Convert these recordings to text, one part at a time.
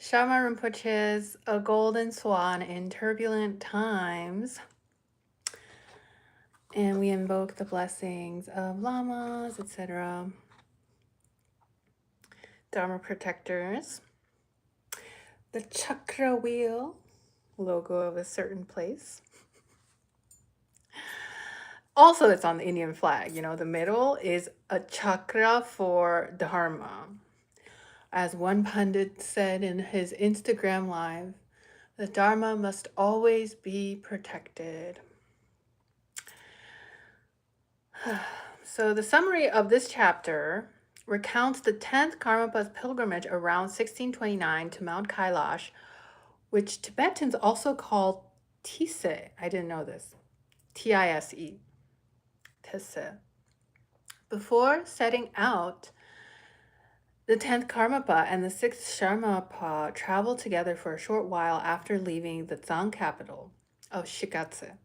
Sharma Rinpoche's A Golden Swan in Turbulent Times. And we invoke the blessings of lamas, etc., Dharma protectors. The chakra wheel, logo of a certain place. Also, it's on the Indian flag. You know, the middle is a chakra for Dharma. As one pundit said in his Instagram live, the Dharma must always be protected. So the summary of this chapter recounts the 10th Karmapa's pilgrimage around 1629 to Mount Kailash, which Tibetans also call Tise. I didn't know this. Tise. Tise. Before setting out, the 10th Karmapa and the 6th Sharmapa traveled together for a short while after leaving the Zang capital of Shikatse.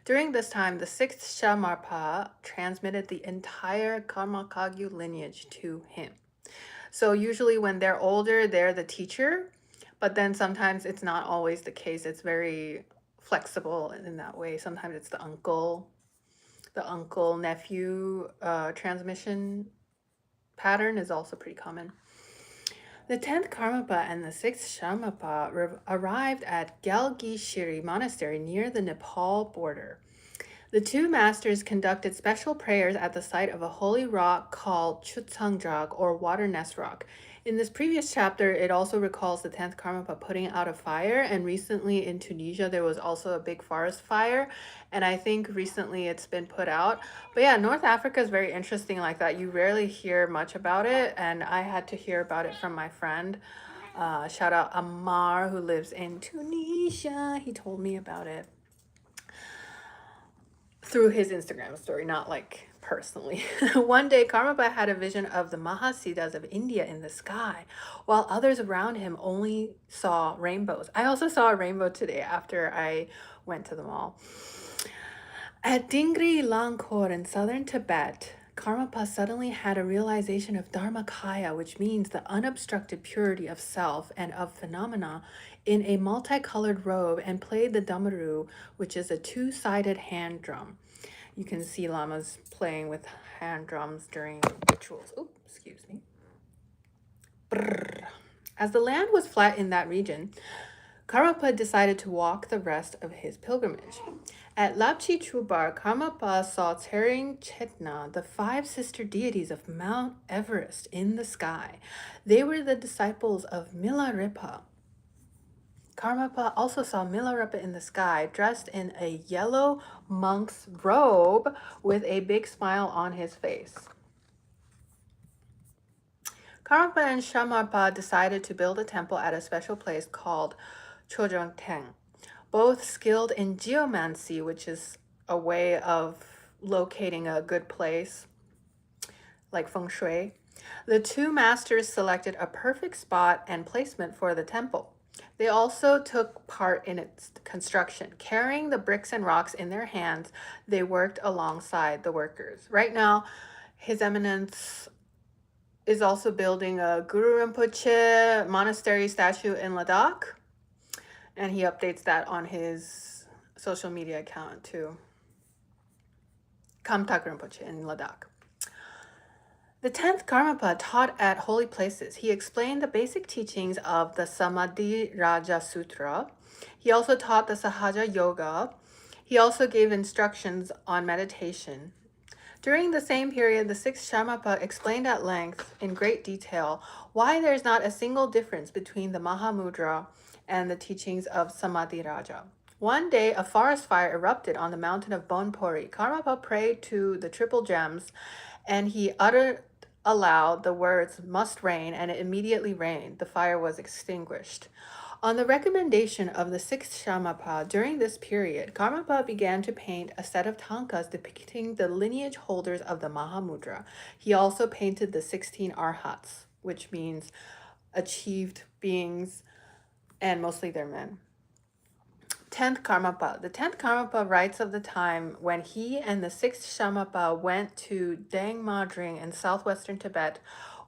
During this time, the 6th Sharmapa transmitted the entire Karmakagyu lineage to him. So usually when they're older, they're the teacher, but then sometimes it's not always the case. It's very flexible in that way. Sometimes it's the uncle-nephew transmission pattern is also pretty common. The 10th Karmapa and the 6th Sharmapa arrived at Gyalgi-Shiri Monastery near the Nepal border. The two masters conducted special prayers at the site of a holy rock called Chutsangjag, or Water Nest Rock. In this previous chapter, it also recalls the 10th Karmapa putting out a fire, and recently in Tunisia, there was also a big forest fire, and I think recently it's been put out. But yeah, North Africa is very interesting like that. You rarely hear much about it, and I had to hear about it from my friend. Shout out Amar, who lives in Tunisia. He told me about it through his Instagram story, not like personally. One day, Karmapa had a vision of the Mahasiddhas of India in the sky, while others around him only saw rainbows. I also saw a rainbow today after I went to the mall. At Dingri Langkor in southern Tibet, Karmapa suddenly had a realization of Dharmakaya, which means the unobstructed purity of self and of phenomena, in a multicolored robe, and played the damaru, which is a two-sided hand drum. You can see lamas playing with hand drums during rituals. Oh, excuse me. Brrr. As the land was flat in that region, Karmapa decided to walk the rest of his pilgrimage. At Lapchi Chubar, Karmapa saw Tsering Chetna, the five sister deities of Mount Everest, in the sky. They were the disciples of Milarepa. Karmapa also saw Milarepa in the sky, dressed in a yellow monk's robe with a big smile on his face. Karmapa and Shamarpa decided to build a temple at a special place called Chojongteng. Both skilled in geomancy, which is a way of locating a good place, like feng shui. The two masters selected a perfect spot and placement for the temple. They also took part in its construction. Carrying the bricks and rocks in their hands, they worked alongside the workers. Right now, His Eminence is also building a Guru Rinpoche monastery statue in Ladakh, and he updates that on his social media account too. Kamtak Rinpoche in Ladakh. The 10th Karmapa taught at holy places. He explained the basic teachings of the Samadhi Raja Sutra. He also taught the Sahaja Yoga. He also gave instructions on meditation. During the same period, the 6th Shamapa explained at length, in great detail, why there is not a single difference between the Mahamudra and the teachings of Samadhi Raja. One day, a forest fire erupted on the mountain of Bonpori. Karmapa prayed to the triple gems, and he uttered aloud the words, "must rain," and it immediately rained. The fire was extinguished. On the recommendation of the 6th Shamapa, during this period, Karmapa began to paint a set of Thangkas depicting the lineage holders of the Mahamudra. He also painted the 16 arhats, which means achieved beings, and mostly they're men. 10th Karmapa. The 10th Karmapa writes of the time when he and the 6th Shamapa went to Dang Madring in southwestern Tibet,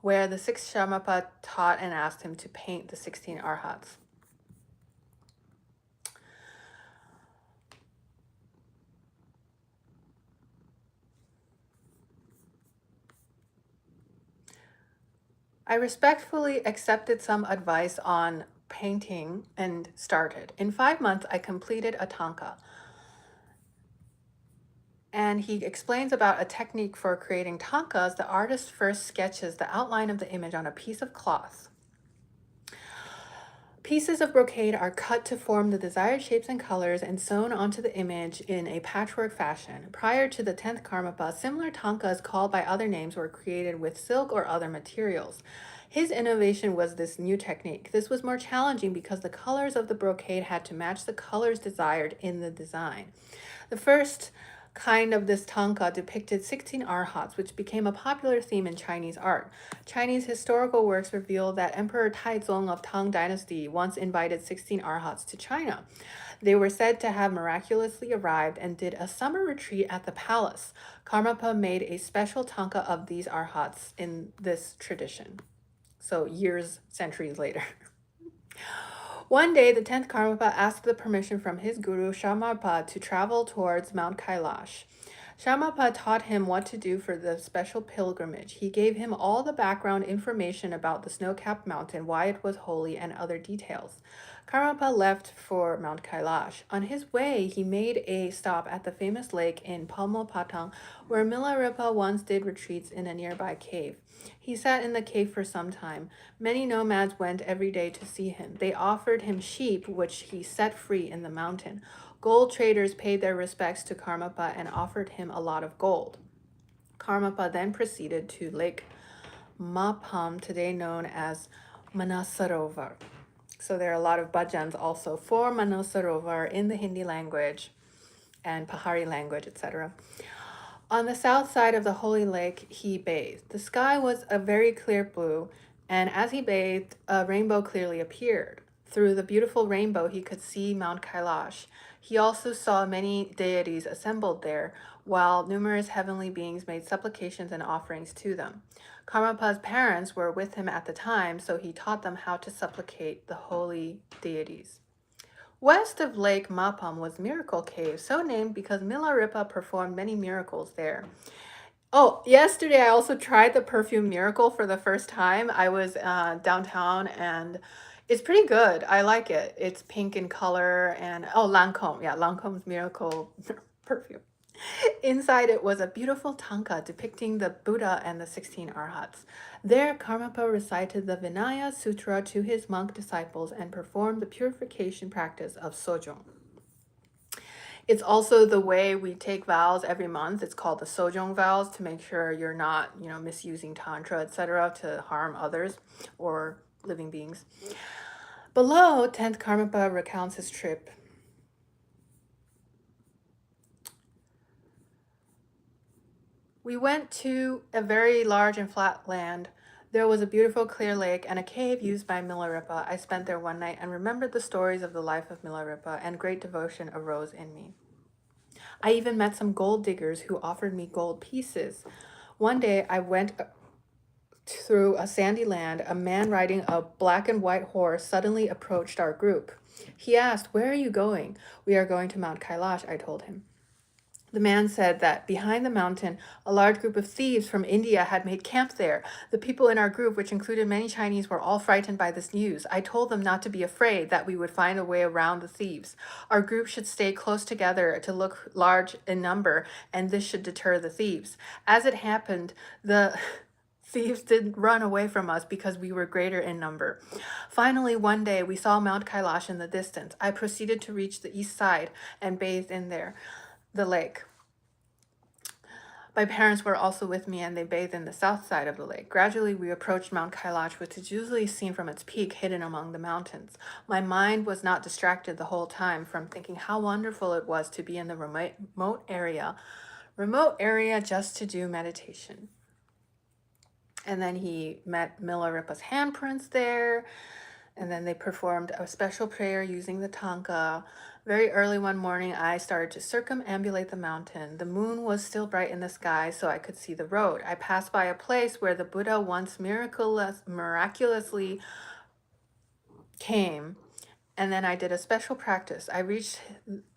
where the sixth Karmapa taught and asked him to paint the 16 arhats. I respectfully accepted some advice on painting and started. In 5 months, I completed a Thangka. And he explains about a technique for creating Thangkas. The artist first sketches the outline of the image on a piece of cloth. Pieces of brocade are cut to form the desired shapes and colors and sewn onto the image in a patchwork fashion. Prior to the 10th Karmapa, similar Thangkas called by other names were created with silk or other materials. His innovation was this new technique. This was more challenging because the colors of the brocade had to match the colors desired in the design. The first kind of this Thangka depicted 16 arhats, which became a popular theme in Chinese art. Chinese historical works reveal that Emperor Taizong of Tang Dynasty once invited 16 arhats to China. They were said to have miraculously arrived and did a summer retreat at the palace. Karmapa made a special Thangka of these arhats in this tradition. So years, centuries later. One day, the 10th Karmapa asked the permission from his guru Karmapa to travel towards Mount Kailash. Karmapa taught him what to do for the special pilgrimage. He gave him all the background information about the snow-capped mountain, why it was holy, and other details. Karmapa left for Mount Kailash. On his way, he made a stop at the famous lake in Palmopatang, where Milarepa once did retreats in a nearby cave. He sat in the cave for some time. Many nomads went every day to see him. They offered him sheep, which he set free in the mountain. Gold traders paid their respects to Karmapa and offered him a lot of gold. Karmapa then proceeded to Lake Mapam, today known as Manasarovar. So there are a lot of bhajans also for Manasarovar in the Hindi language and Pahari language, etc. On the south side of the holy lake, he bathed. The sky was a very clear blue, and as he bathed, a rainbow clearly appeared. Through the beautiful rainbow, he could see Mount Kailash. He also saw many deities assembled there, while numerous heavenly beings made supplications and offerings to them. Karmapa's parents were with him at the time, so he taught them how to supplicate the holy deities. West of Lake Mapam was Miracle Cave, so named because Milarepa performed many miracles there. Oh, yesterday I also tried the perfume Miracle for the first time. I was downtown and it's pretty good. I like it. It's pink in color and Lancome. Yeah, Lancome's Miracle perfume. Inside it was a beautiful Thangka depicting the Buddha and the 16 arhats. There, Karmapa recited the Vinaya Sutra to his monk disciples and performed the purification practice of sojong. It's also the way we take vows every month. It's called the sojong vows to make sure you're not, misusing tantra, etc., to harm others or living beings. Below, 10th Karmapa recounts his trip. We went to a very large and flat land. There was a beautiful clear lake and a cave used by Milarepa. I spent there one night and remembered the stories of the life of Milarepa, and great devotion arose in me. I even met some gold diggers who offered me gold pieces. One day I went through a sandy land. A man riding a black and white horse suddenly approached our group. He asked, "Where are you going?" "We are going to Mount Kailash," I told him. The man said that behind the mountain, a large group of thieves from India had made camp there. The people in our group, which included many Chinese, were all frightened by this news. I told them not to be afraid, that we would find a way around the thieves. Our group should stay close together to look large in number, and this should deter the thieves. As it happened, the thieves didn't run away from us because we were greater in number. Finally, one day, we saw Mount Kailash in the distance. I proceeded to reach the east side and bathed in the lake. My parents were also with me and they bathed in the south side of the lake. Gradually, we approached Mount Kailash, which is usually seen from its peak hidden among the mountains. My mind was not distracted the whole time from thinking how wonderful it was to be in the remote area just to do meditation. And then he met Milarepa's handprints there. And then they performed a special prayer using the Thangka. Very early one morning, I started to circumambulate the mountain. The moon was still bright in the sky, so I could see the road. I passed by a place where the Buddha once miraculously came, and then I did a special practice. I reached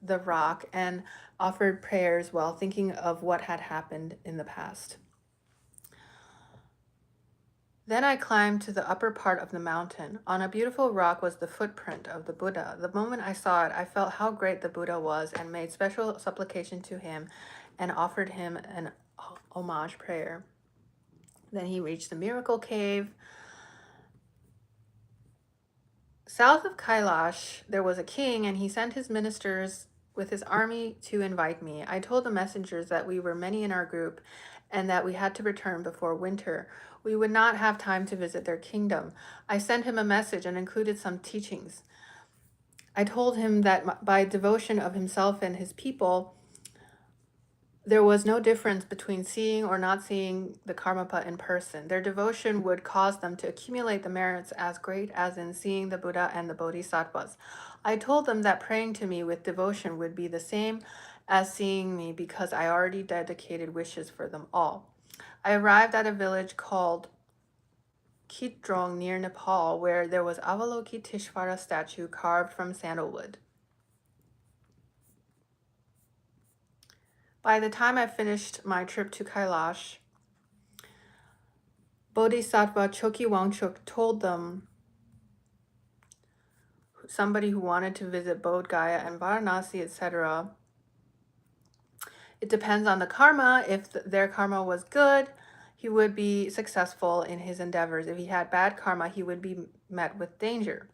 the rock and offered prayers while thinking of what had happened in the past. Then I climbed to the upper part of the mountain. On a beautiful rock was the footprint of the Buddha. The moment I saw it, I felt how great the Buddha was and made special supplication to him and offered him an homage prayer. Then he reached the miracle cave. South of Kailash, there was a king, and he sent his ministers with his army to invite me. I told the messengers that we were many in our group and that we had to return before winter. We would not have time to visit their kingdom. I sent him a message and included some teachings. I told him that by devotion of himself and his people, there was no difference between seeing or not seeing the Karmapa in person. Their devotion would cause them to accumulate the merits as great as in seeing the Buddha and the Bodhisattvas. I told them that praying to me with devotion would be the same as seeing me because I already dedicated wishes for them all. I arrived at a village called Kitdrong near Nepal, where there was Avalokiteshvara statue carved from sandalwood. By the time I finished my trip to Kailash, Bodhisattva Choki Wangchuk told them, somebody who wanted to visit Bodh Gaya and Varanasi, etc., it depends on the karma. If their karma was good, he would be successful in his endeavors. If he had bad karma, he would be met with danger.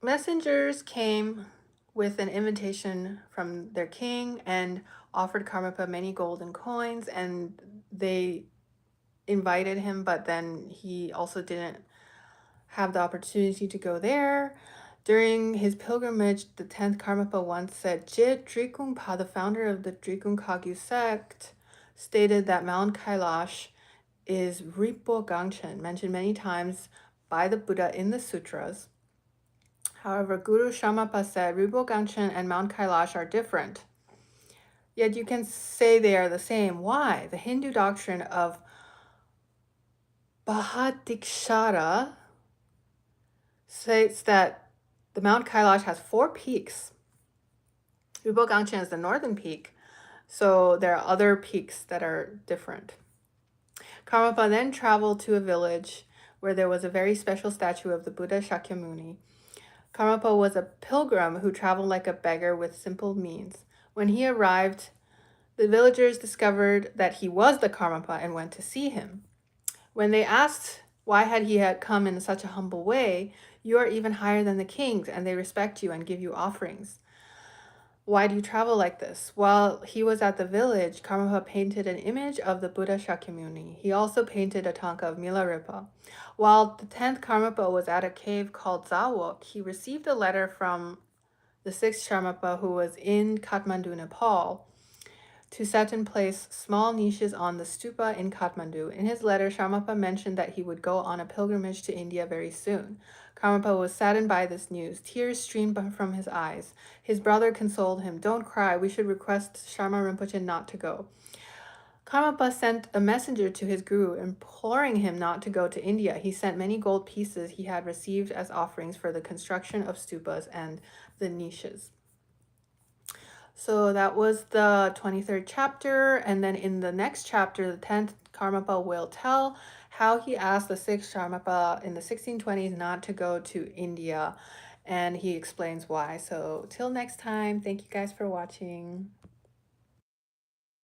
Messengers came with an invitation from their king and offered Karmapa many golden coins, and they invited him, but then he also didn't have the opportunity to go there. During his pilgrimage, the 10th Karmapa once said, Je Drikungpa, the founder of the Drikung Kagyu sect, stated that Mount Kailash is Ripo Gangchen, mentioned many times by the Buddha in the sutras. However, Guru Shamapa said Ripo Gangchen and Mount Kailash are different. Yet you can say they are the same. Why? The Hindu doctrine of Bahadikshara states that the Mount Kailash has 4 peaks. Ripo Gangchen is the northern peak, so there are other peaks that are different. Karmapa then traveled to a village where there was a very special statue of the Buddha Shakyamuni. Karmapa was a pilgrim who traveled like a beggar with simple means. When he arrived, the villagers discovered that he was the Karmapa and went to see him. When they asked why he had come in such a humble way, you are even higher than the kings, and they respect you and give you offerings. Why do you travel like this? While he was at the village, Karmapa painted an image of the Buddha Shakyamuni. He also painted a Thangka of Milarepa. While the 10th Karmapa was at a cave called Zawok, he received a letter from the 6th Karmapa, who was in Kathmandu, Nepal, to set in place small niches on the stupa in Kathmandu. In his letter, Karmapa mentioned that he would go on a pilgrimage to India very soon. Karmapa was saddened by this news. Tears streamed from his eyes. His brother consoled him. Don't cry. We should request Sharma Rinpoche not to go. Karmapa sent a messenger to his guru, imploring him not to go to India. He sent many gold pieces he had received as offerings for the construction of stupas and the niches. So that was the 23rd chapter. And then in the next chapter, the 10th Karmapa will tell how he asked the 6th Karmapa in the 1620s not to go to India. And he explains why. So till next time, thank you guys for watching.